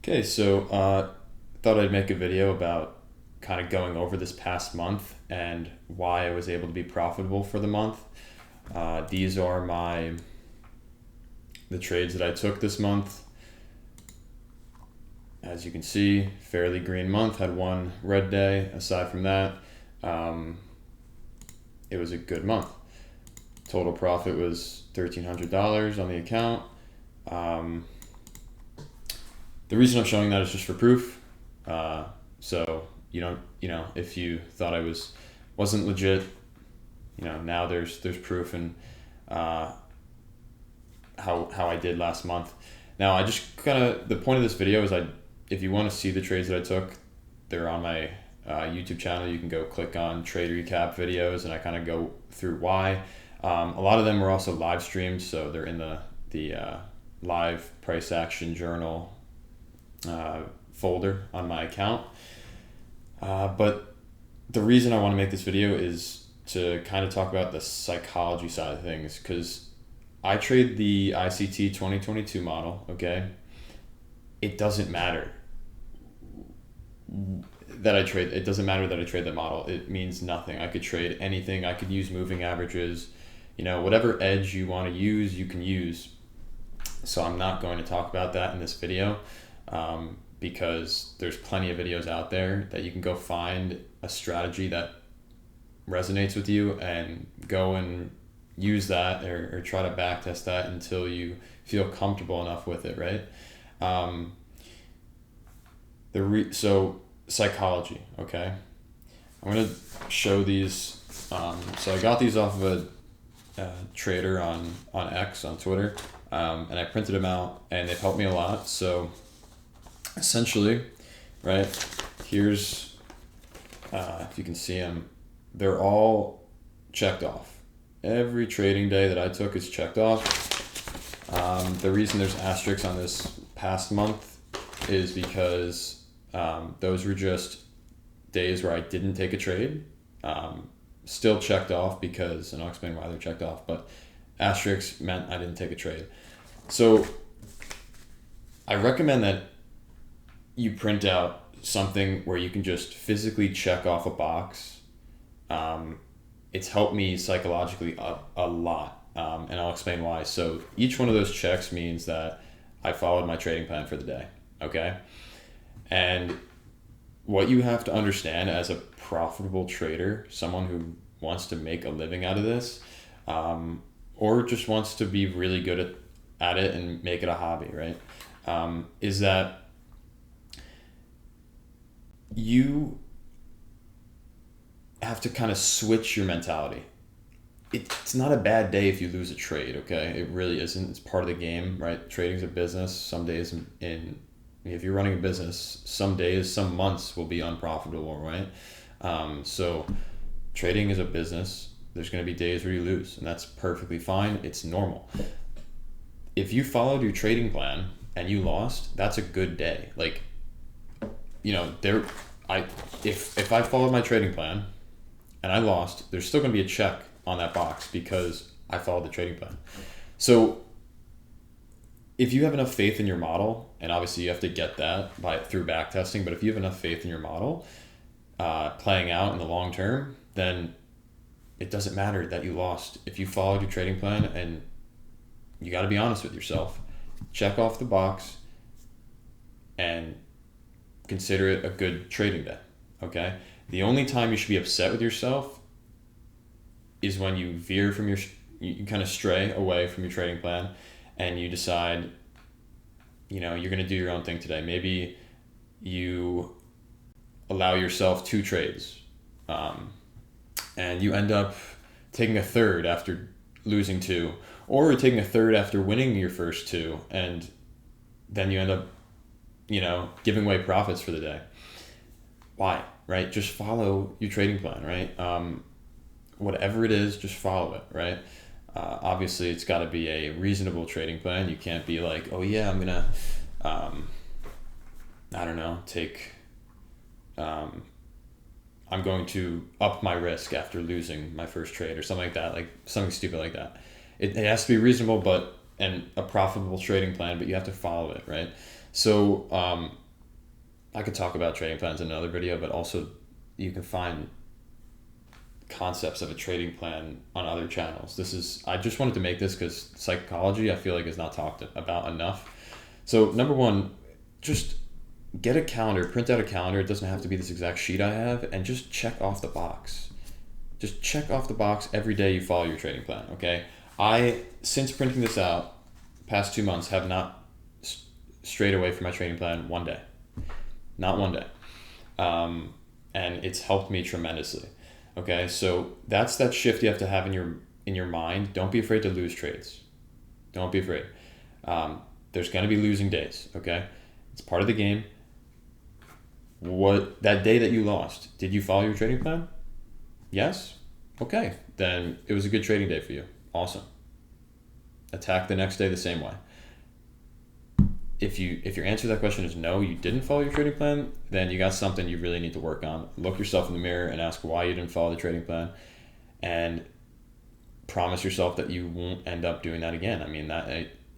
Okay, so thought I'd make a video about kind of going over this past month and why I was able to be profitable for the month. These are the trades that I took this month. As you can see, fairly green month, had one red day. Aside from that, it was a good month. Total profit was $1,300 on the account. The reason I'm showing that is just for proof. So you don't, if you thought I wasn't legit, now there's proof and how I did last month. Now I just the point of this video is if you want to see the trades that I took, they're on my YouTube channel. You can go click on trade recap videos, and I kind of go through why. A lot of them were also live streams, so they're in the live price action journal folder on my account. But the reason I want to make this video is to kind of talk about the psychology side of things, because I trade the ICT 2022 model, okay? It doesn't matter that I trade that model. It means nothing. I could trade anything. I could use moving averages, whatever edge you want to use, you can use. So I'm not going to talk about that in this video, because there's plenty of videos out there that you can go find a strategy that resonates with you and go and use that or try to backtest that until you feel comfortable enough with it, right? So psychology, okay? I'm going to show these. So I got these off of a trader on X, on Twitter, and I printed them out, and they've helped me a lot. So essentially, right, here's, if you can see them, they're all checked off. Every trading day that I took is checked off. The reason there's asterisks on this past month is because those were just days where I didn't take a trade. Still checked off because, and I'll explain why they're checked off, but asterisks meant I didn't take a trade. So I recommend that you print out something where you can just physically check off a box. It's helped me psychologically a lot, and I'll explain why. So each one of those checks means that I followed my trading plan for the day, okay? And what you have to understand as a profitable trader, someone who wants to make a living out of this, or just wants to be really good at it and make it a hobby, right? Is that you have to kind of switch your mentality. It's not a bad day if you lose a trade, okay? It really isn't. It's part of the game, right? Trading's a business. Some days if you're running a business, some days, some months will be unprofitable, right? So trading is a business. There's going to be days where you lose, and that's perfectly fine. It's normal. If you followed your trading plan and you lost, that's a good day. Like, if I followed my trading plan and I lost, there's still going to be a check on that box because I followed the trading plan. So if you have enough faith in your model, and obviously you have to get that through back testing, but if you have enough faith in your model playing out in the long term, then it doesn't matter that you lost. If you followed your trading plan, and you got to be honest with yourself, check off the box and consider it a good trading day, okay? The only time you should be upset with yourself is when you veer from you kind of stray away from your trading plan and you decide, you're going to do your own thing today. Maybe you allow yourself 2 trades, and you end up taking a third after losing 2, or taking a third after winning your first 2, and then you end up giving away profits for the day. Why, right? Just follow your trading plan, right? Whatever it is, just follow it, right? Obviously, it's got to be a reasonable trading plan. You can't be like, oh yeah, I'm going to, I don't know, I'm going to up my risk after losing my first trade or something like that, like something stupid like that. It has to be reasonable and a profitable trading plan, but you have to follow it, right? So I could talk about trading plans in another video, but also you can find concepts of a trading plan on other channels. I just wanted to make this because psychology I feel like is not talked about enough. So number one, just get a calendar, print out a calendar. It doesn't have to be this exact sheet I have, and just check off the box. Just check off the box every day you follow your trading plan, okay? I, since printing this out, past 2 months, have not strayed away from my trading plan one day. Not one day. And it's helped me tremendously. Okay, so that's that shift you have to have in your mind. Don't be afraid to lose trades. Don't be afraid. There's going to be losing days, okay? It's part of the game. What that day that you lost, did you follow your trading plan? Yes? Okay, then it was a good trading day for you. Awesome. Attack the next day the same way. If your answer to that question is no, you didn't follow your trading plan, then you got something you really need to work on. Look yourself in the mirror and ask why you didn't follow the trading plan, and promise yourself that you won't end up doing that again. I mean,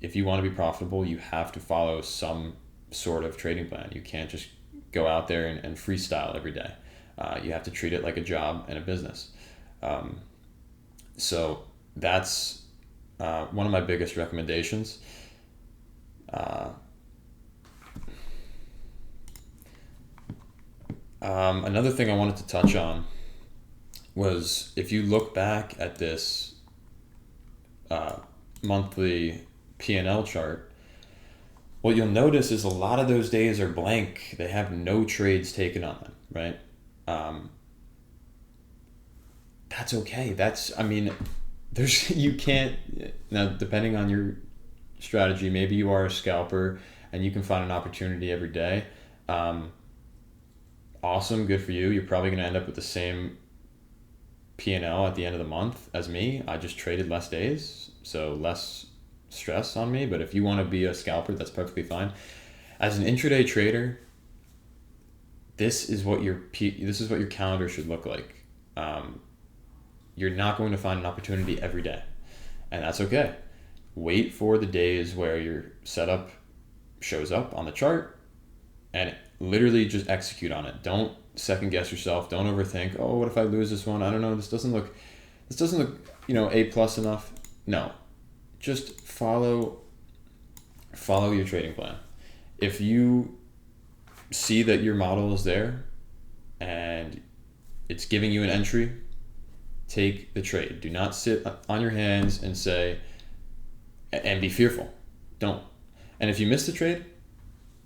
if you want to be profitable, you have to follow some sort of trading plan. You can't just go out there and freestyle every day. You have to treat it like a job and a business. So that's one of my biggest recommendations. Another thing I wanted to touch on was, if you look back at this monthly P&L chart, what you'll notice is a lot of those days are blank. They have no trades taken on them, right? That's okay. You can't, now depending on your strategy, maybe you are a scalper and you can find an opportunity every day. Awesome, good for you. You're probably going to end up with the same P&L at the end of the month as me. I just traded less days, so less stress on me. But if you want to be a scalper, that's perfectly fine. As an intraday trader, this is what your calendar should look like. You're not going to find an opportunity every day, and that's okay. Wait for the days where your setup shows up on the chart, and literally just execute on it. Don't second guess yourself. Don't overthink. Oh, what if I lose this one? I don't know. This doesn't look, A+ enough. No, just follow your trading plan. If you see that your model is there and it's giving you an entry, take the trade. Do not sit on your hands and be fearful. Don't. And if you miss the trade,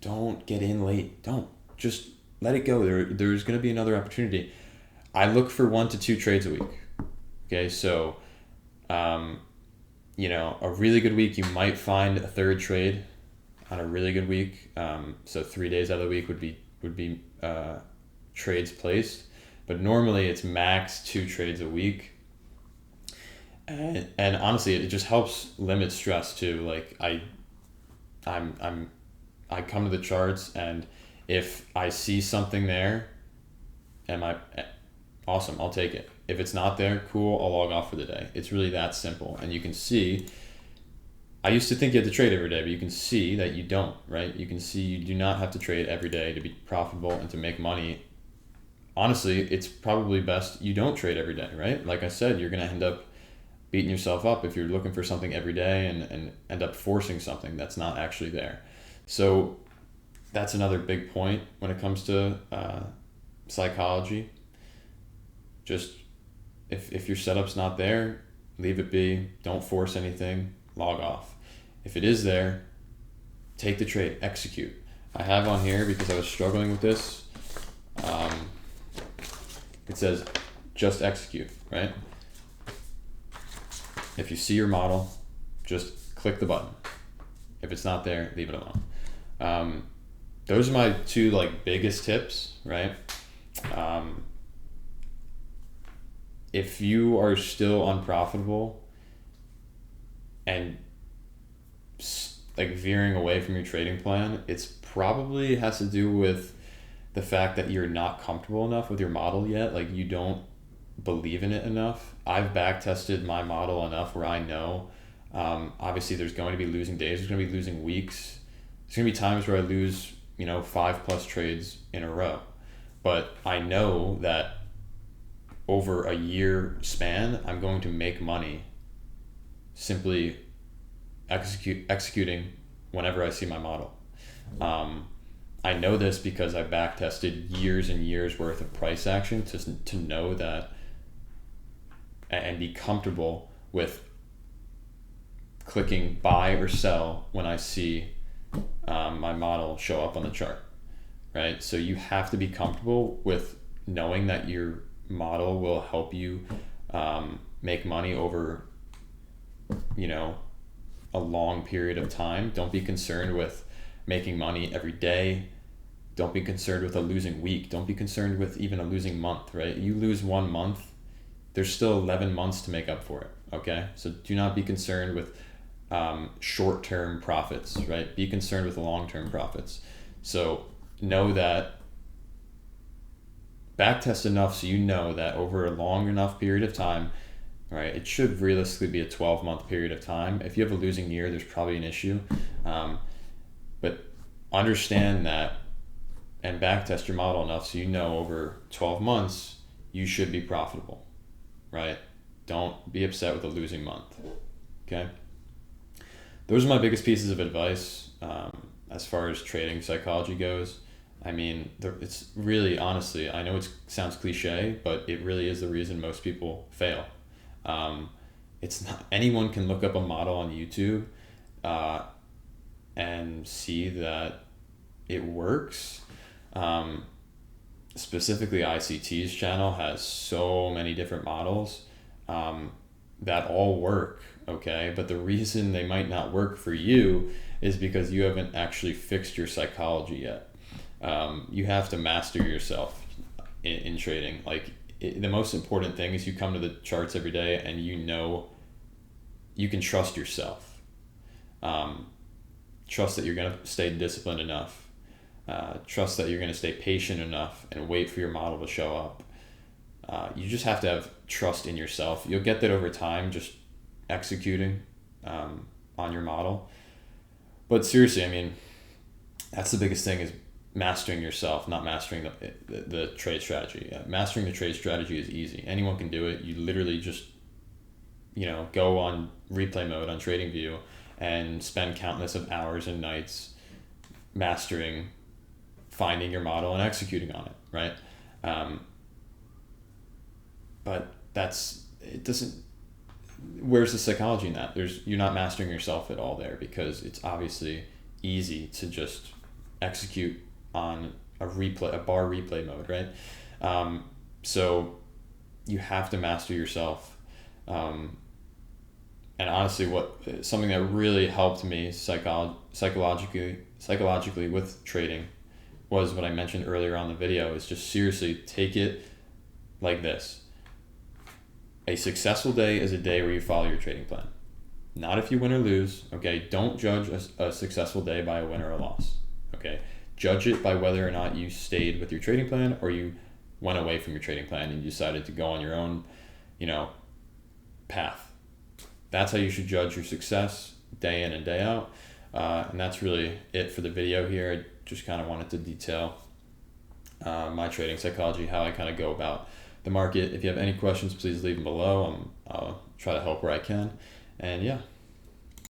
don't get in late. Don't. Just let it go. There's going to be another opportunity. I look for 1 to 2 trades a week. Okay, so, a really good week, you might find a third trade on a really good week. So 3 days out of the week would be trades placed. But normally it's max 2 trades a week. And honestly, it just helps limit stress too. Like I come to the charts, and if I see something there, awesome, I'll take it. If it's not there, cool, I'll log off for the day. It's really that simple. And you can see, I used to think you had to trade every day, but you can see that you don't, right? You can see you do not have to trade every day to be profitable and to make money. Honestly, it's probably best you don't trade every day, right? Like I said, you're going to end up beating yourself up if you're looking for something every day and end up forcing something that's not actually there. So that's another big point when it comes to psychology. Just if your setup's not there, leave it be. Don't force anything. Log off. If it is there, take the trade. Execute. I have on here, because I was struggling with this, it says just execute, right? If you see your model, just click the button. If it's not there, leave it alone. Those are my 2 biggest tips, right? If you are still unprofitable and veering away from your trading plan, it's probably has to do with the fact that you're not comfortable enough with your model yet. Like, you don't believe in it enough. I've back tested my model enough where I know, obviously there's going to be losing days, there's going to be losing weeks, there's going to be times where I lose 5+ trades in a row. But I know that over a year span, I'm going to make money simply executing whenever I see my model. I know this because I back tested years and years worth of price action to know that and be comfortable with clicking buy or sell when I see my model show up on the chart, right? So you have to be comfortable with knowing that your model will help you make money over, a long period of time. Don't be concerned with making money every day. Don't be concerned with a losing week. Don't be concerned with even a losing month, right? You lose 1 month, there's still 11 months to make up for it, okay? So do not be concerned with short-term profits, right? Be concerned with the long-term profits. So know that, backtest enough so you know that over a long enough period of time, right, it should realistically be a 12-month period of time. If you have a losing year, there's probably an issue. But understand that and backtest your model enough so you know over 12 months you should be profitable, right? Don't be upset with a losing month, okay? Those are my biggest pieces of advice as far as trading psychology goes. I mean, it's really, honestly, I know it sounds cliche, but it really is the reason most people fail. It's not, anyone can look up a model on YouTube and see that it works. Specifically, ICT's channel has so many different models that all work, okay? But the reason they might not work for you is because you haven't actually fixed your psychology yet. You have to master yourself in trading. Like, the most important thing is you come to the charts every day and you can trust yourself. Trust that you're going to stay disciplined enough. Trust that you're going to stay patient enough and wait for your model to show up. You just have to have trust in yourself. You'll get that over time, just executing on your model. But seriously, I mean, that's the biggest thing, is mastering yourself, not mastering the trade strategy. Mastering the trade strategy is easy. Anyone can do it. You literally just, go on replay mode on TradingView and spend countless of hours and nights mastering, finding your model and executing on it, right? But where's the psychology in that? You're not mastering yourself at all there, because it's obviously easy to just execute on a bar replay mode, right? So you have to master yourself. And honestly, something that really helped me psychologically with trading was what I mentioned earlier on the video, is just seriously take it like this. A successful day is a day where you follow your trading plan. Not if you win or lose, okay? Don't judge a successful day by a win or a loss, okay? Judge it by whether or not you stayed with your trading plan or you went away from your trading plan and you decided to go on your own, path. That's how you should judge your success day in and day out. And that's really it for the video here. I just kind of wanted to detail my trading psychology, how I kind of go about the market. If you have any questions, please leave them below. I'll try to help where I can. And yeah,